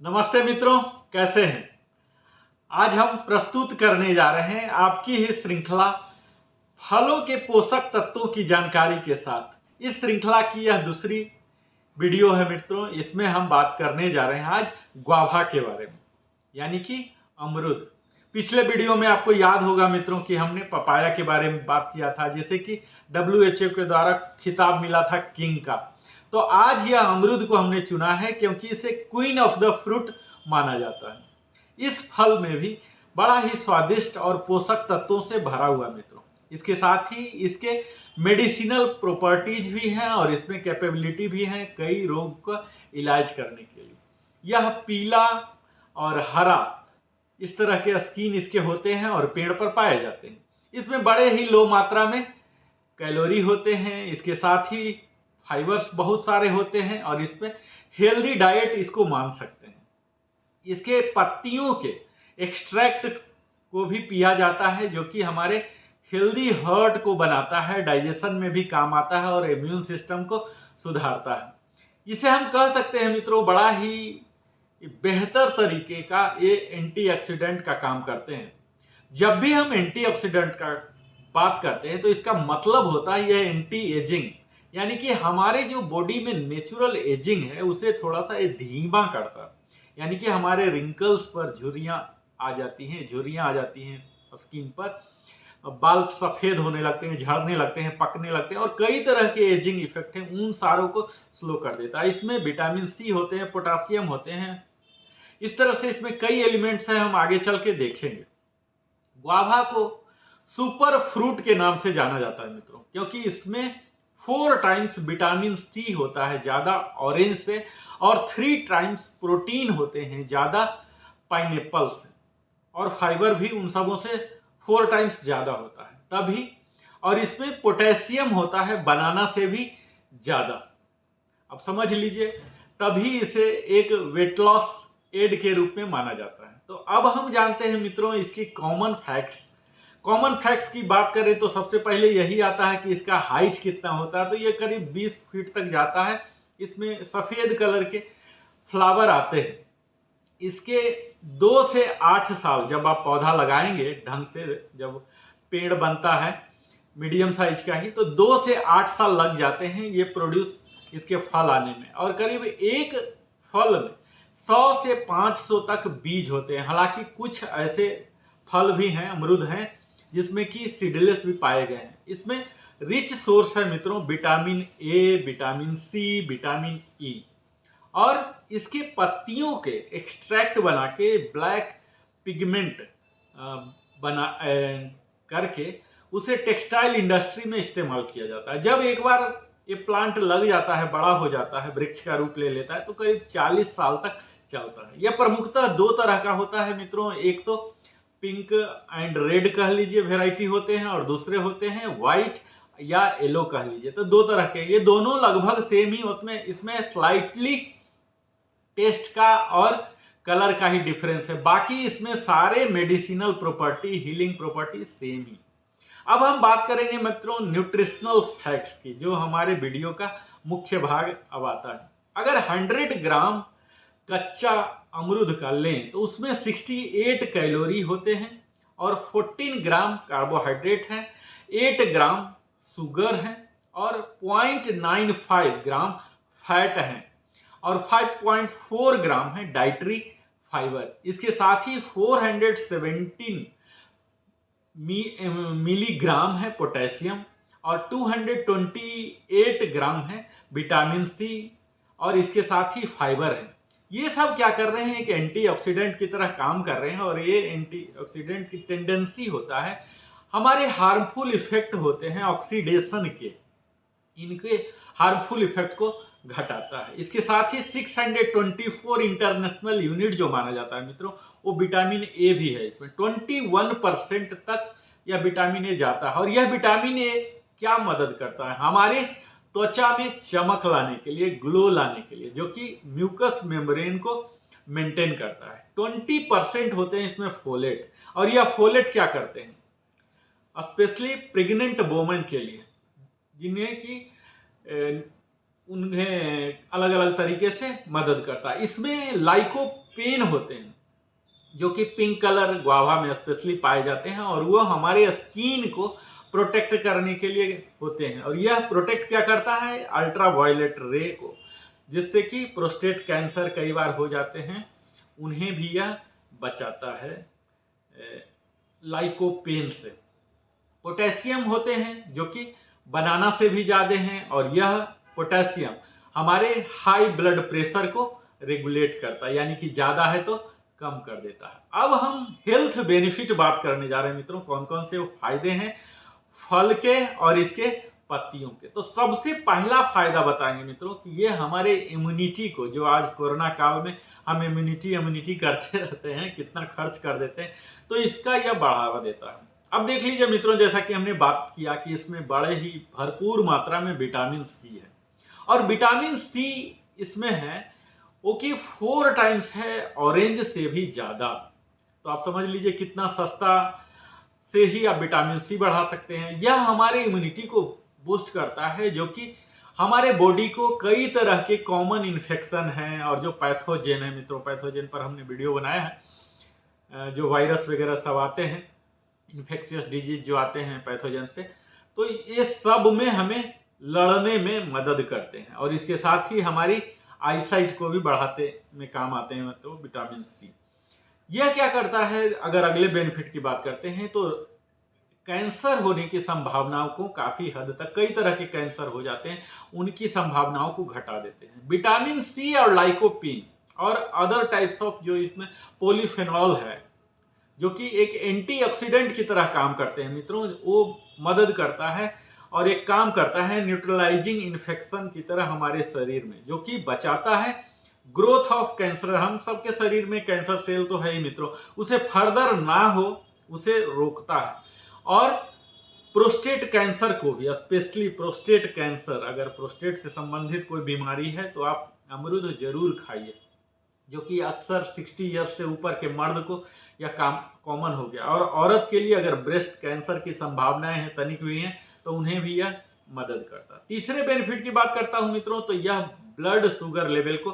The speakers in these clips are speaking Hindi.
नमस्ते मित्रों, कैसे हैं। आज हम प्रस्तुत करने जा रहे हैं आपकी ही श्रृंखला फलों के पोषक तत्वों की जानकारी के साथ। इस श्रृंखला की यह दूसरी वीडियो है मित्रों। इसमें हम बात करने जा रहे हैं आज ग्वाभा के बारे में, यानी कि अमरूद। पिछले वीडियो में आपको याद होगा मित्रों कि हमने पपाया के बारे में बात किया था, जिसे कि WHO के द्वारा खिताब मिला था किंग का। तो आज यह अमरूद को हमने चुना है क्योंकि इसे क्वीन ऑफ द फ्रूट माना जाता है। इस फल में भी बड़ा ही स्वादिष्ट और पोषक तत्वों से भरा हुआ मित्रों। इसके साथ ही इसके मेडिसिनल प्रॉपर्टीज भी हैं और इसमें कैपेबिलिटी भी है कई रोग का इलाज करने के लिए। यह पीला और हरा इस तरह के स्किन इसके होते हैं और पेड़ पर पाए जाते हैं। इसमें बड़े ही लो मात्रा में कैलोरी होते हैं। इसके साथ ही फाइबर्स बहुत सारे होते हैं और इसमें हेल्दी डाइट इसको मान सकते हैं। इसके पत्तियों के एक्सट्रैक्ट को भी पिया जाता है, जो कि हमारे हेल्दी हार्ट को बनाता है, डाइजेशन में भी काम आता है और इम्यून सिस्टम को सुधारता है। इसे हम कह सकते हैं मित्रों बड़ा ही बेहतर तरीके का ये एंटीऑक्सीडेंट का काम करते हैं। जब भी हम एंटीऑक्सीडेंट का बात करते हैं तो इसका मतलब होता है यह एंटी एजिंग, यानी कि हमारे जो बॉडी में नेचुरल एजिंग है उसे थोड़ा सा ये धीमा करता है। यानी कि हमारे रिंकल्स पर झुर्रियाँ आ जाती हैं स्किन पर, बाल सफ़ेद होने लगते हैं, झड़ने लगते हैं, पकने लगते हैं और कई तरह के एजिंग इफेक्ट हैं, उन सारों को स्लो कर देता है। इसमें विटामिन सी होते हैं, पोटासियम होते हैं, इस तरह से इसमें कई एलिमेंट्स हैं, हम आगे चल के देखेंगे। ग्वाभा को सुपर फ्रूट के नाम से जाना जाता है मित्रों, क्योंकि इसमें 4 टाइम्स विटामिन सी होता है ज़्यादा ऑरेंज से और 3 टाइम्स प्रोटीन होते हैं ज़्यादा पाइनएप्पल से, और फाइबर भी उन सबों से 4 टाइम्स ज़्यादा होता है तभी। और इसमें पोटेशियम होता है बनाना से भी ज़्यादा। अब समझ लीजिए, तभी इसे एक वेट लॉस एड के रूप में माना जाता है। तो अब हम जानते हैं मित्रों इसकी कॉमन फैक्ट्स की बात करें तो सबसे पहले यही आता है कि इसका हाइट कितना होता है। तो ये करीब 20 फीट तक जाता है। इसमें सफ़ेद कलर के फ्लावर आते हैं। इसके 2 से 8 साल जब आप पौधा लगाएंगे ढंग से, जब पेड़ बनता है मीडियम साइज का ही, तो 2 से 8 साल लग जाते हैं ये प्रोड्यूस इसके फल आने में। और करीब एक फल में 100 से 500 तक बीज होते हैं। हालांकि कुछ ऐसे फल भी हैं, अमरूद हैं, जिसमें कि सीडलेस भी पाए गए हैं। इसमें रिच सोर्स है मित्रों vitamin A, vitamin C, vitamin E. और इसके पत्तियों के एक्सट्रैक्ट बना के ब्लैक पिगमेंट करके उसे टेक्सटाइल इंडस्ट्री में इस्तेमाल किया जाता है। जब एक बार ये प्लांट लग जाता है, बड़ा हो जाता है, वृक्ष का रूप ले लेता है, तो करीब 40 साल तक चलता है। यह प्रमुखतः 2 तरह का होता है मित्रों। एक तो पिंक एंड रेड कह लीजिए वैरायटी होते हैं, और दूसरे होते हैं व्हाइट या येलो कह लीजिए। तो 2 तरह के, ये दोनों लगभग सेम ही होते हैं। इसमें स्लाइटली टेस्ट का और कलर का ही डिफरेंस है, बाकी इसमें सारे medicinal property, healing property same ही। अब हम बात करेंगे मित्रों न्यूट्रिशनल फैक्ट्स की, जो हमारे वीडियो का मुख्य भाग अब आता है। अगर 100 ग्राम कच्चा अमरूद का लें तो उसमें 68 कैलोरी होते हैं और 14 ग्राम कार्बोहाइड्रेट है, 8 ग्राम शुगर है और 0.95 ग्राम फैट है और 5.4 ग्राम है डाइटरी फाइबर। इसके साथ ही 417 मिलीग्राम है पोटेशियम और 228 ग्राम है विटामिन सी, और इसके साथ ही फाइबर है। ये सब क्या कर रहे हैं, एक एंटीऑक्सीडेंट की तरह काम कर रहे हैं। और ये एंटीऑक्सीडेंट की टेंडेंसी होता है, हमारे हार्मफुल इफेक्ट होते हैं ऑक्सीडेशन के, इनके हार्मफुल इफेक्ट को घटाता है। इसके साथ ही 624 इंटरनेशनल यूनिट जो माना जाता है मित्रों, वो विटामिन ए भी है। इसमें 21% तक यह विटामिन ए जाता है। और यह विटामिन ए क्या मदद करता है, हमारे त्वचा में चमक लाने के लिए, ग्लो लाने के लिए, जो कि म्यूकस मेम्ब्रेन को मेंटेन करता है। 20% होते हैं इसमें फोलेट, और यह फोलेट क्या करते हैं, स्पेशली प्रेग्नेंट वोमेन के लिए, जिन्हें कि उन्हें अलग अलग तरीके से मदद करता है। इसमें लाइकोपीन पेन होते हैं जो कि पिंक कलर गुआवा में स्पेशली पाए जाते हैं और वो हमारे स्किन को प्रोटेक्ट करने के लिए होते हैं। और यह प्रोटेक्ट क्या करता है, अल्ट्रा वायलेट रे को, जिससे कि प्रोस्टेट कैंसर कई बार हो जाते हैं उन्हें भी यह बचाता है लाइकोपेन से। पोटेशियम होते हैं जो कि बनाना से भी ज़्यादा हैं और यह पोटेशियम हमारे हाई ब्लड प्रेशर को रेगुलेट करता है, यानी कि ज़्यादा है तो कम कर देता है। अब हम हेल्थ बेनिफिट बात करने जा रहे हैं मित्रों, कौन कौन से फायदे हैं फल के और इसके पत्तियों के। तो सबसे पहला फायदा बताएंगे मित्रों कि ये हमारे इम्यूनिटी को, जो आज कोरोना काल में हम इम्यूनिटी करते रहते हैं, कितना खर्च कर देते हैं, तो इसका यह बढ़ावा देता है। अब देख लीजिए मित्रों, जैसा कि हमने बात किया कि इसमें बड़े ही भरपूर मात्रा में विटामिन सी है और विटामिन सी इसमें है वो कि 4 टाइम्स है ऑरेंज से भी ज़्यादा। तो आप समझ लीजिए कितना सस्ता से ही आप विटामिन सी बढ़ा सकते हैं। यह हमारे इम्यूनिटी को बूस्ट करता है, जो कि हमारे बॉडी को कई तरह के कॉमन इन्फेक्शन हैं और जो पैथोजेन है मित्रों, पैथोजेन पर हमने वीडियो बनाया है, जो वायरस वगैरह सब आते हैं, इन्फेक्शियस डिजीज जो आते हैं पैथोजन से, तो ये सब में हमें लड़ने में मदद करते हैं और इसके साथ ही हमारी आईसाइट को भी बढ़ाते में काम आते हैं मतलब विटामिन सी। यह क्या करता है, अगर अगले बेनिफिट की बात करते हैं तो कैंसर होने की संभावनाओं को काफी हद तक, कई तरह के कैंसर हो जाते हैं उनकी संभावनाओं को घटा देते हैं। विटामिन सी और लाइकोपीन और अदर टाइप्स ऑफ जो इसमें पॉलीफेनॉल है, जो कि एक एंटीऑक्सीडेंट की तरह काम करते हैं मित्रों, वो मदद करता है और एक काम करता है न्यूट्रलाइजिंग इन्फेक्शन की तरह हमारे शरीर में, जो कि बचाता है ग्रोथ ऑफ कैंसर। हम सबके शरीर में कैंसर सेल तो है ही मित्रों, उसे फर्दर ना हो उसे रोकता है। और प्रोस्टेट कैंसर को भी, स्पेशली प्रोस्टेट कैंसर, अगर प्रोस्टेट से संबंधित कोई बीमारी है तो आप अमरूद जरूर खाइए, जो कि अक्सर 60 ईयर्स से ऊपर के मर्द को यह कॉमन हो गया। और औरत के लिए अगर ब्रेस्ट कैंसर की संभावनाएं हैं, तनिक हुई हैं, तो उन्हें भी यह मदद करता है। तीसरे बेनिफिट की बात करता हूं मित्रों, तो यह ब्लड शुगर लेवल को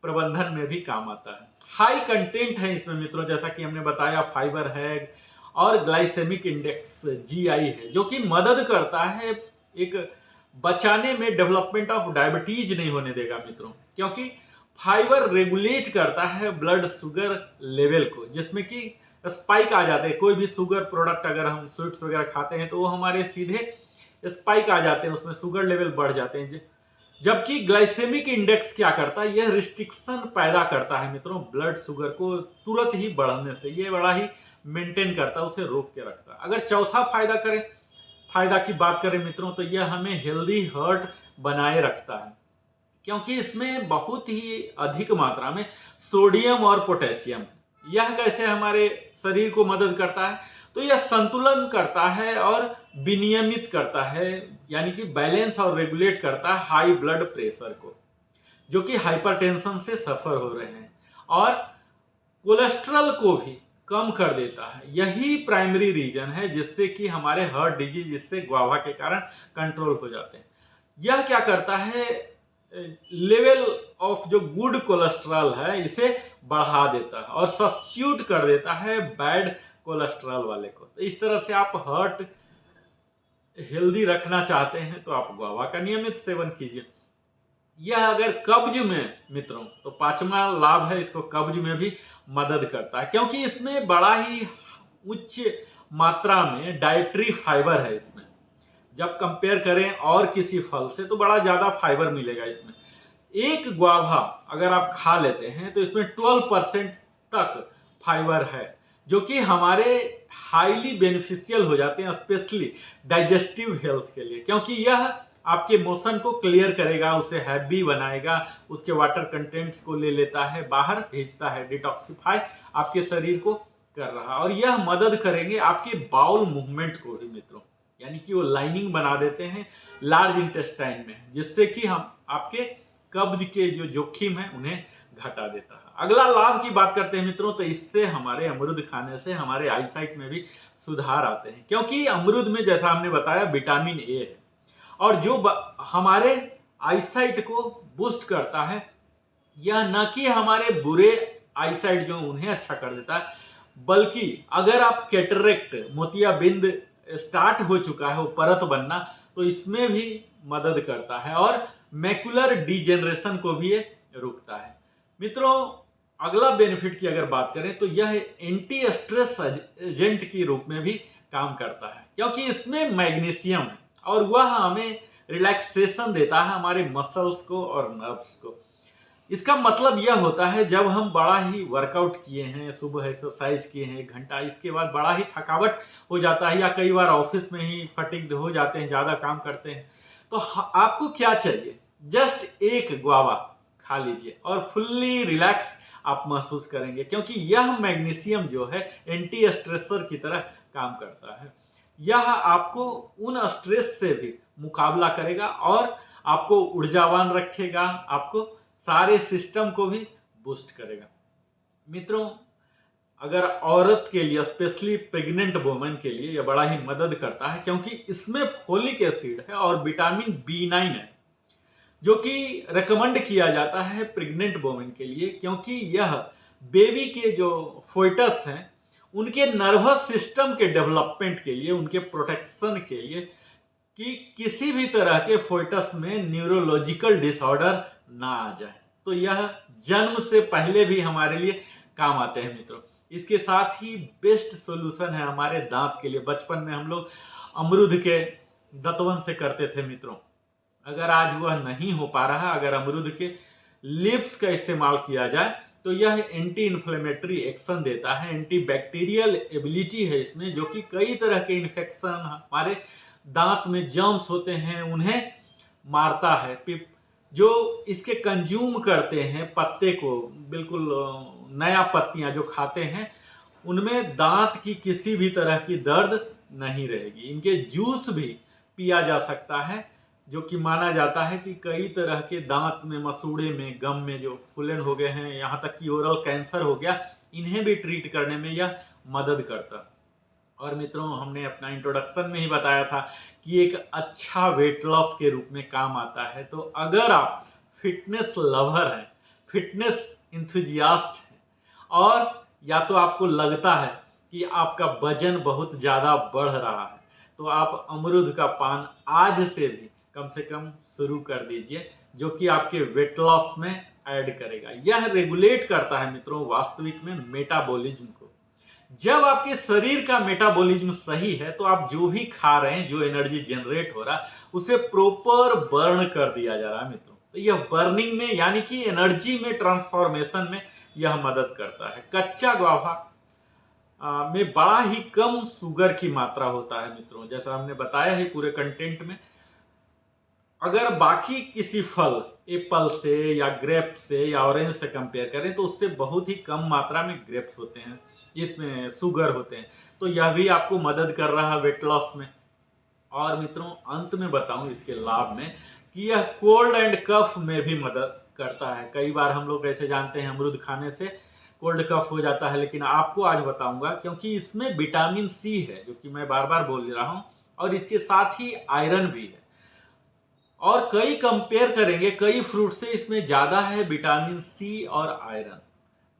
प्रबंधन में भी काम आता है। हाई कंटेंट है इसमें मित्रों, जैसा कि हमने बताया, फाइबर है और ग्लाइसेमिक इंडेक्स जीआई है, जो कि मदद करता है एक बचाने में, डेवलपमेंट ऑफ डायबिटीज नहीं होने देगा मित्रों, क्योंकि फाइबर रेगुलेट करता है ब्लड शुगर लेवल को, जिसमें कि स्पाइक आ जाते हैं। कोई भी शुगर प्रोडक्ट अगर हम स्वीट्स वगैरह खाते हैं तो वो हमारे सीधे स्पाइक आ जाते हैं, उसमें शुगर लेवल बढ़ जाते हैं। जबकि ग्लाइसेमिक इंडेक्स क्या करता है, यह रिस्ट्रिक्शन पैदा करता है मित्रों ब्लड शुगर को तुरंत ही बढ़ने से, ये बड़ा ही मेंटेन करता है, उसे रोक के रखता है। अगर चौथा फायदा की बात करें मित्रों, तो यह हमें हेल्दी हार्ट बनाए रखता है, क्योंकि इसमें बहुत ही अधिक मात्रा में सोडियम और पोटेशियम है। यह कैसे हमारे शरीर को मदद करता है, तो यह संतुलन करता है और विनियमित करता है, यानी कि बैलेंस और रेगुलेट करता है हाई ब्लड प्रेशर को, जो कि हाइपरटेंशन से सफर हो रहे हैं, और कोलेस्ट्रॉल को भी कम कर देता है। यही प्राइमरी रीजन है जिससे कि हमारे हार्ट डिजीज इससे गुआवा के कारण कंट्रोल हो जाते हैं। यह क्या करता है, लेवल ऑफ जो गुड कोलेस्ट्रॉल है इसे बढ़ा देता है और सब्स्टिट्यूट कर देता है बैड कोलेस्ट्रॉल वाले को। तो इस तरह से आप हार्ट हेल्दी रखना चाहते हैं तो आप गुआवा का नियमित सेवन कीजिए। यह अगर कब्ज में मित्रों, तो पांचवा लाभ है, इसको कब्ज में भी मदद करता है, क्योंकि इसमें बड़ा ही उच्च मात्रा में डाइटरी फाइबर है। इसमें जब कंपेयर करें और किसी फल से तो बड़ा ज्यादा फाइबर मिलेगा इसमें। एक गुआवा अगर आप खा लेते हैं तो इसमें 12% तक फाइबर है, जो कि हमारे हाईली बेनिफिशियल हो जाते हैं, स्पेशली डाइजेस्टिव हेल्थ के लिए, क्योंकि यह आपके मोशन को क्लियर करेगा, उसे हैवी बनाएगा, उसके वाटर कंटेंट्स को ले लेता है, बाहर भेजता है, डिटॉक्सिफाई आपके शरीर को कर रहा है। और यह मदद करेंगे आपके बाउल मूवमेंट को भी मित्रों, यानी कि वो लाइनिंग बना देते हैं लार्ज इंटेस्टाइन में, जिससे कि हम आपके कब्ज के जो जोखिम है उन्हें घटा देता है। अगला लाभ की बात करते हैं मित्रों, तो इससे हमारे अमरूद खाने से हमारे आईसाइट में भी सुधार आते हैं, क्योंकि अमरूद में जैसा हमने बताया विटामिन ए है, और जो हमारे आईसाइट को बूस्ट करता है, यह न कि हमारे बुरे आईसाइट जो उन्हें अच्छा कर देता है, बल्कि अगर आप कैटरेक्ट मोतियाबिंद स्टार्ट हो चुका है वो परत बनना, तो इसमें भी मदद करता है और मैकुलर डिजेनरेशन को भी ये रोकता है। मित्रों, अगला बेनिफिट की अगर बात करें तो यह एंटी स्ट्रेस एजेंट के रूप में भी काम करता है, क्योंकि इसमें मैग्नीशियम है और वह हमें रिलैक्सेशन देता है हमारे मसल्स को और नर्व्स को। इसका मतलब यह होता है जब हम बड़ा ही वर्कआउट किए हैं, सुबह एक्सरसाइज किए हैं 1 घंटा, इसके बाद बड़ा ही थकावट हो जाता है या कई बार ऑफिस में ही फटीग्ड हो जाते हैं, ज़्यादा काम करते हैं, तो आपको क्या चाहिए, जस्ट एक गुआवा खा लीजिए और फुल्ली रिलैक्स आप महसूस करेंगे, क्योंकि यह मैग्नीशियम जो है एंटी स्ट्रेसर की तरह काम करता है। यह आपको उन स्ट्रेस से भी मुकाबला करेगा और आपको ऊर्जावान रखेगा, आपको सारे सिस्टम को भी बूस्ट करेगा। मित्रों, अगर औरत के लिए, स्पेशली प्रेग्नेंट वुमेन के लिए, यह बड़ा ही मदद करता है, क्योंकि इसमें फोलिक एसिड है और विटामिन B9 है, जो कि रेकमेंड किया जाता है प्रेग्नेंट वुमेन के लिए, क्योंकि यह बेबी के जो फोइटस हैं उनके नर्वस सिस्टम के डेवलपमेंट के लिए, उनके प्रोटेक्शन के लिए, कि किसी भी तरह के फोइटस में न्यूरोलॉजिकल डिसऑर्डर ना आ जाए, तो यह जन्म से पहले भी हमारे लिए काम आते हैं मित्रों। इसके साथ ही बेस्ट सॉल्यूशन है हमारे दांत के लिए। बचपन में हम लोग अमरूद के दतवन से करते थे मित्रों, अगर आज वह नहीं हो पा रहा, अगर अमरूद के लिप्स का इस्तेमाल किया जाए तो यह एंटी इन्फ्लेमेटरी एक्शन देता है, एंटी बैक्टीरियल एबिलिटी है इसमें, जो कि कई तरह के इन्फेक्शन, हमारे दांत में जर्म्स होते हैं उन्हें मारता है। जो इसके कंज्यूम करते हैं पत्ते को, बिल्कुल नया पत्तियां जो खाते हैं, उनमें दांत की किसी भी तरह की दर्द नहीं रहेगी। इनके जूस भी पिया जा सकता है, जो कि माना जाता है कि कई तरह के दांत में, मसूड़े में, गम में जो फूलन हो गए हैं, यहाँ तक कि ओरल कैंसर हो गया, इन्हें भी ट्रीट करने में यह मदद करता। और मित्रों, हमने अपना इंट्रोडक्शन में ही बताया था कि एक अच्छा वेट लॉस के रूप में काम आता है। तो अगर आप फिटनेस लवर हैं, फिटनेस इंथुजियास्ट हैं, और या तो आपको लगता है कि आपका वजन बहुत ज़्यादा बढ़ रहा है, तो आप अमरूद का पान आज से भी कम से कम शुरू कर दीजिए, जो कि आपके वेट लॉस में ऐड करेगा। यह रेगुलेट करता है मित्रों वास्तविक में मेटाबॉलिज्म को। जब आपके शरीर का मेटाबॉलिज्म सही है, तो आप जो भी खा रहे हैं, जो एनर्जी जनरेट हो रहा है, उसे प्रॉपर बर्न कर दिया जा रहा है मित्रों। तो यह बर्निंग में, यानी कि एनर्जी में ट्रांसफॉर्मेशन में यह मदद करता है। कच्चा गुआवा में बड़ा ही कम शुगर की मात्रा होता है मित्रों, जैसा हमने बताया है पूरे कंटेंट में। अगर बाकी किसी फल, एप्पल से या ग्रेप से या ऑरेंज से कंपेयर करें, तो उससे बहुत ही कम मात्रा में ग्रेप्स होते हैं, इसमें शुगर होते हैं, तो यह भी आपको मदद कर रहा है वेट लॉस में। और मित्रों, अंत में बताऊं इसके लाभ में कि यह कोल्ड एंड कफ में भी मदद करता है। कई बार हम लोग ऐसे जानते हैं अमरूद खाने से कोल्ड कफ हो जाता है, लेकिन आपको आज बताऊंगा, क्योंकि इसमें विटामिन सी है, जो कि मैं बार बार बोल रहा हूं, और इसके साथ ही आयरन भी है। और कई कंपेयर करेंगे कई फ्रूट से, इसमें ज्यादा है विटामिन सी और आयरन,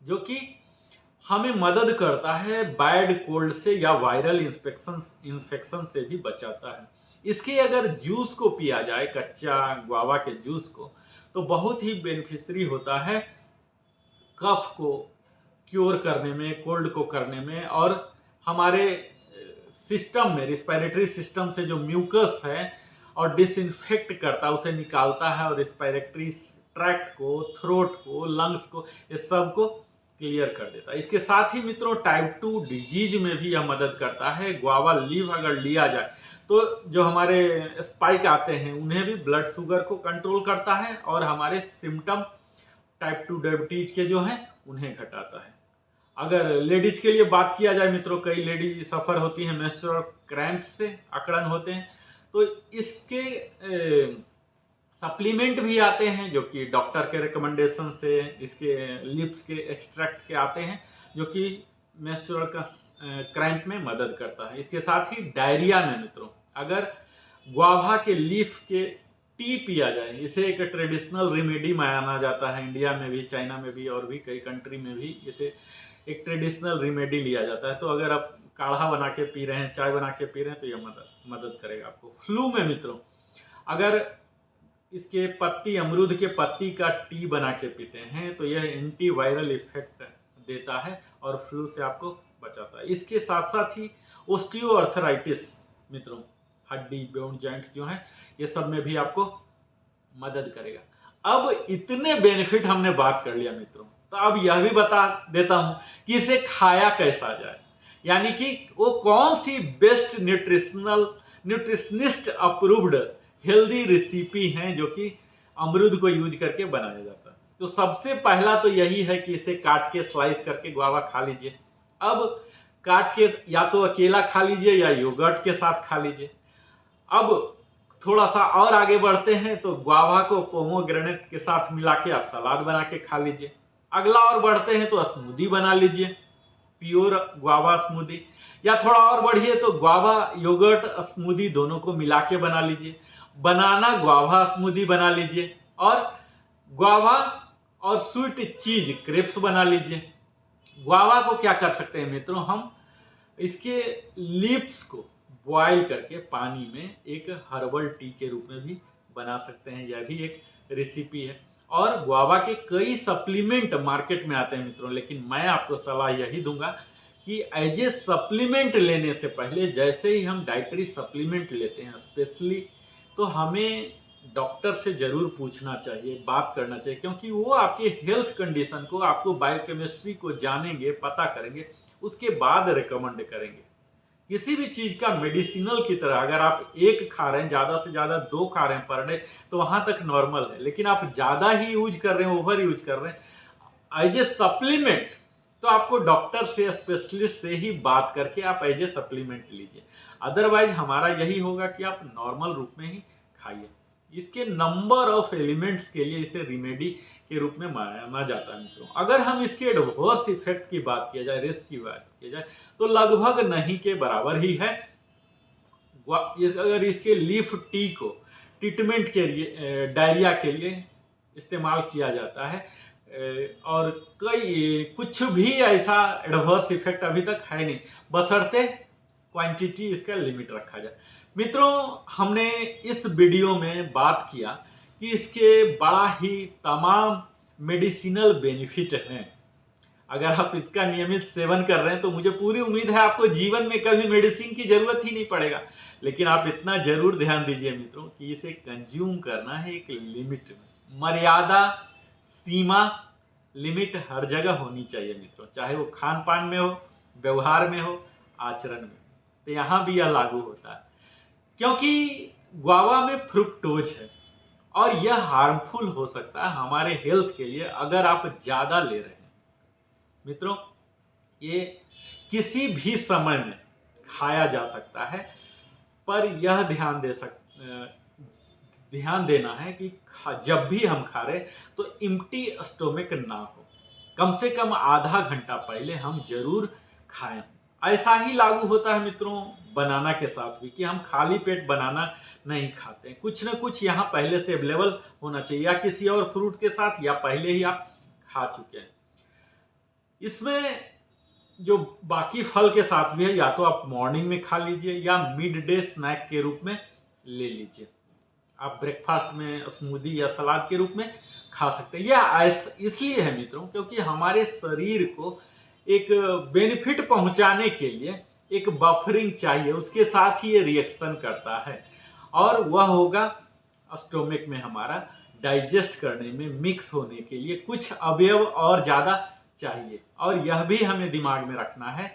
जो कि हमें मदद करता है बैड कोल्ड से या वायरल इन्फेक्शन से भी बचाता है। इसके अगर जूस को पिया जाए, कच्चा गुआवा के जूस को, तो बहुत ही बेनिफिशियरी होता है कफ को क्योर करने में, कोल्ड को करने में, और हमारे सिस्टम में, रिस्पिरेटरी सिस्टम से जो म्यूकस है और डिसइंफेक्ट करता है, उसे निकालता है, और रिस्पिरेटरी ट्रैक्ट को, थ्रोट को, लंग्स को, इस सब को क्लियर कर देता है। इसके साथ ही मित्रों, टाइप 2 डिजीज में भी यह मदद करता है। गुआवा लीव अगर लिया जाए तो जो हमारे स्पाइक आते हैं उन्हें भी, ब्लड शुगर को कंट्रोल करता है, और हमारे सिम्टम टाइप 2 डायबिटीज के जो हैं उन्हें घटाता है। अगर लेडीज के लिए बात किया जाए मित्रों, कई लेडीज सफर होती हैं मेंस्ट्रुअल क्रैम्प से, अकड़न होते हैं, तो इसके सप्लीमेंट भी आते हैं, जो कि डॉक्टर के रिकमेंडेशन से, इसके लिप्स के एक्सट्रैक्ट के आते हैं, जो कि मेंस्ट्रुअल का क्रैम्प में मदद करता है। इसके साथ ही डायरिया में मित्रों, अगर गुआवा के लीफ के टी पिया जाए। इसे एक ट्रेडिशनल रेमेडी माना जाता है, इंडिया में भी, चाइना में भी और भी कई कंट्री में भी इसे एक ट्रेडिशनल रेमेडी लिया जाता है। तो अगर आप काढ़ा बना के पी रहे हैं, चाय बना के पी रहे हैं, तो यह मदद करेगा आपको। फ्लू में मित्रों अगर इसके पत्ती, अमरूद के पत्ती का टी बना के पीते हैं तो यह एंटीवायरल इफेक्ट देता है और फ्लू से आपको बचाता है। इसके साथ साथ ही ओस्टियोआर्थराइटिस मित्रों, हड्डी बोन जॉइंट्स जो हैं, ये सब में भी आपको मदद करेगा। अब इतने बेनिफिट हमने बात कर लिया मित्रों, तो अब यह भी बता देता हूं कि इसे खाया कैसा जाए, यानी कि वो कौन सी best nutritionist approved healthy recipe हैं जो कि अमरूद को यूज करके बनाया जाता है। तो सबसे पहला तो यही है कि इसे काट के स्लाइस करके गुआवा खा लीजिए। अब काट के या तो अकेला खा लीजिए या योगर्ट के साथ खा लीजिए। अब थोड़ा सा और आगे बढ़ते हैं तो गुआवा को पोमोग्रेनेट के साथ मिला के आप सलाद बना के खा लीजिए। अगला और बढ़ते हैं तो स्मूदी बना लीजिए, प्योर गुआवा स्मूदी, या थोड़ा और बढ़िए तो गुआवा योगर्ट स्मूदी दोनों को मिला के बना लीजिए। बनाना गुआवा स्मूदी बना लीजिए और गुआवा और स्वीट चीज क्रेप्स बना लीजिए। गुआवा को क्या कर सकते हैं मित्रों, हम इसके लीव्स को बॉयल करके पानी में एक हर्बल टी के रूप में भी बना सकते हैं, यह भी एक रेसिपी है। और गुआवा के कई सप्लीमेंट मार्केट में आते हैं मित्रों, लेकिन मैं आपको सलाह यही दूंगा कि एज ए सप्लीमेंट लेने से पहले, जैसे ही हम डाइटरी सप्लीमेंट लेते हैं स्पेशली, तो हमें डॉक्टर से जरूर पूछना चाहिए, बात करना चाहिए, क्योंकि वो आपके हेल्थ कंडीशन को, आपको बायोकेमिस्ट्री को जानेंगे, पता करेंगे, उसके बाद रिकमेंड करेंगे। किसी भी चीज का मेडिसिनल की तरह अगर आप एक खा रहे हैं, ज्यादा से ज्यादा 2 खा रहे हैं पर डे, तो वहां तक नॉर्मल है। लेकिन आप ज्यादा ही यूज कर रहे हैं, ओवर यूज कर रहे हैं एज ए सप्लीमेंट, तो आपको डॉक्टर से, स्पेशलिस्ट से ही बात करके आप एज ए सप्लीमेंट लीजिए। अदरवाइज हमारा यही होगा कि आप नॉर्मल रूप में ही खाइए। इसके नंबर ऑफ एलिमेंट्स के लिए इसे रेमेडी के रूप में माना जाता है मित्रों। अगर हम इसके एडवर्स इफेक्ट की बात किया जाए, रिस्क की बात किया जाए, तो लगभग नहीं के बराबर ही है। अगर इसके लीफ टी को ट्रीटमेंट के लिए, डायरिया के लिए इस्तेमाल किया जाता है, और कुछ भी ऐसा एडवर्स इफेक्ट अभी तक है नहीं, बशर्ते क्वांटिटी इसका लिमिट रखा जाए। मित्रों हमने इस वीडियो में बात किया कि इसके बड़ा ही तमाम मेडिसिनल बेनिफिट हैं। अगर आप इसका नियमित सेवन कर रहे हैं तो मुझे पूरी उम्मीद है आपको जीवन में कभी मेडिसिन की जरूरत ही नहीं पड़ेगा। लेकिन आप इतना जरूर ध्यान दीजिए मित्रों कि इसे कंज्यूम करना है एक लिमिट में। मर्यादा, सीमा, लिमिट हर जगह होनी चाहिए मित्रों, चाहे वो खान पान में हो, व्यवहार में हो, आचरण में। तो यहाँ भी यह लागू होता है, क्योंकि गुआवा में फ्रुक्टोज है और यह हार्मफुल हो सकता है हमारे हेल्थ के लिए अगर आप ज्यादा ले रहे हैं। मित्रों ये किसी भी समय में खाया जा सकता है, पर यह ध्यान देना है कि जब भी हम खा रहे तो इम्प्टी स्टोमक ना हो, कम से कम आधा घंटा पहले हम जरूर खाएं। ऐसा ही लागू होता है मित्रों बनाना के साथ भी, कि हम खाली पेट बनाना नहीं खाते, कुछ ना कुछ यहाँ पहले से अवेलेबल होना चाहिए, या किसी और फ्रूट के साथ, या पहले ही आप खा चुके हैं। इसमें जो बाकी फल के साथ भी है, या तो आप मॉर्निंग में खा लीजिए या मिड डे स्नैक के रूप में ले लीजिए। आप ब्रेकफास्ट में स्मूदी या सलाद के रूप में खा सकते हैं। यह इसलिए है मित्रों क्योंकि हमारे शरीर को एक बेनिफिट पहुंचाने के लिए एक बफरिंग चाहिए, उसके साथ ही ये रिएक्शन करता है, और वह होगा स्टोमक में हमारा डाइजेस्ट करने में, मिक्स होने के लिए कुछ अवयव और ज़्यादा चाहिए। और यह भी हमें दिमाग में रखना है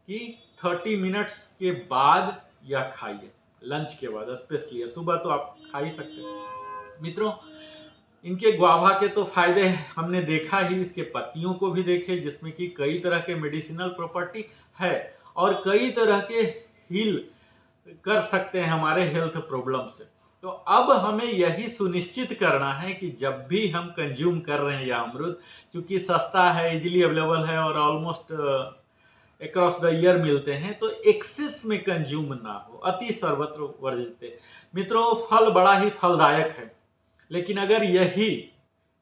कि 30 मिनट्स के बाद यह खाइए, लंच के बाद स्पेशली। सुबह तो आप खा ही सकते हैं। मित्रों इनके गुआवा के तो फायदे हमने देखा ही, इसके पत्तियों को भी देखे जिसमें कि कई तरह के मेडिसिनल प्रॉपर्टी है और कई तरह के हील कर सकते हैं हमारे हेल्थ प्रॉब्लम से। तो अब हमें यही सुनिश्चित करना है कि जब भी हम कंज्यूम कर रहे हैं यह अमरूद, चूंकि सस्ता है, इजीली अवेलेबल है और ऑलमोस्ट अक्रॉस द ईयर मिलते हैं, तो एक्सेस में कंज्यूम ना हो, अति सर्वत्र वर्जित है। मित्रों, फल बड़ा ही फलदायक है, लेकिन अगर यही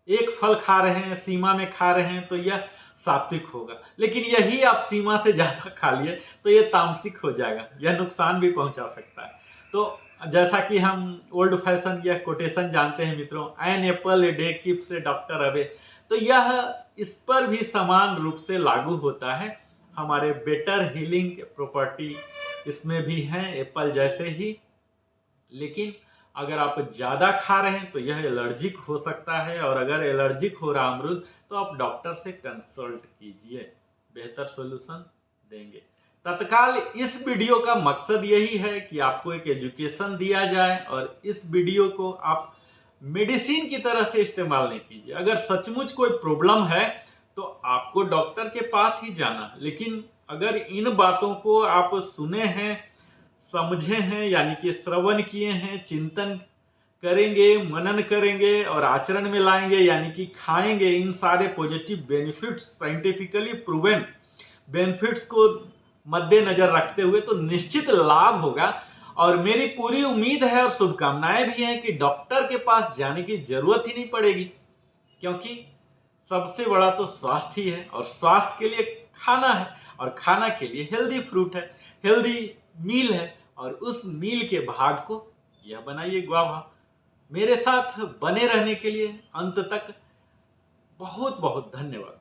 एक फल खा रहे हैं, सीमा में खा रहे हैं, तो यह सात्विक होगा। लेकिन यही आप सीमा से ज्यादा खा लिए तो यह तामसिक हो जाएगा, यह नुकसान भी पहुंचा सकता है। तो जैसा कि हम ओल्ड फैशन यह कोटेशन जानते हैं मित्रों, an apple a day keeps a doctor away, तो यह इस पर भी समान रूप से लागू होता है। हमारे बेटर हीलिंग प्रॉपर्टी इसमें भी हैं एप्पल जैसे ही, लेकिन अगर आप ज़्यादा खा रहे हैं तो यह एलर्जिक हो सकता है, और अगर एलर्जिक हो रहा अमरूद तो आप डॉक्टर से कंसल्ट कीजिए, बेहतर सॉल्यूशन देंगे। तत्काल इस वीडियो का मकसद यही है कि आपको एक एजुकेशन दिया जाए, और इस वीडियो को आप मेडिसिन की तरह से इस्तेमाल नहीं कीजिए। अगर सचमुच कोई प्रॉब्लम है तो आपको डॉक्टर के पास ही जाना है, लेकिन अगर इन बातों को आप सुने हैं, समझे हैं, यानी कि श्रवण किए हैं, चिंतन करेंगे, मनन करेंगे और आचरण में लाएंगे, यानी कि खाएंगे, इन सारे positive benefits, scientifically proven benefits को मद्देनजर रखते हुए, तो निश्चित लाभ होगा। और मेरी पूरी उम्मीद है और शुभकामनाएं भी हैं कि डॉक्टर के पास जाने की जरूरत ही नहीं पड़ेगी, क्योंकि सबसे बड़ा तो स्वास्थ्य ही है, और स्वास्थ्य के लिए खाना है, और खाना के लिए हेल्दी फ्रूट है, हेल्दी मील है, और उस मील के भाग को यह बनाइए गुआवा। मेरे साथ बने रहने के लिए अंत तक बहुत बहुत धन्यवाद।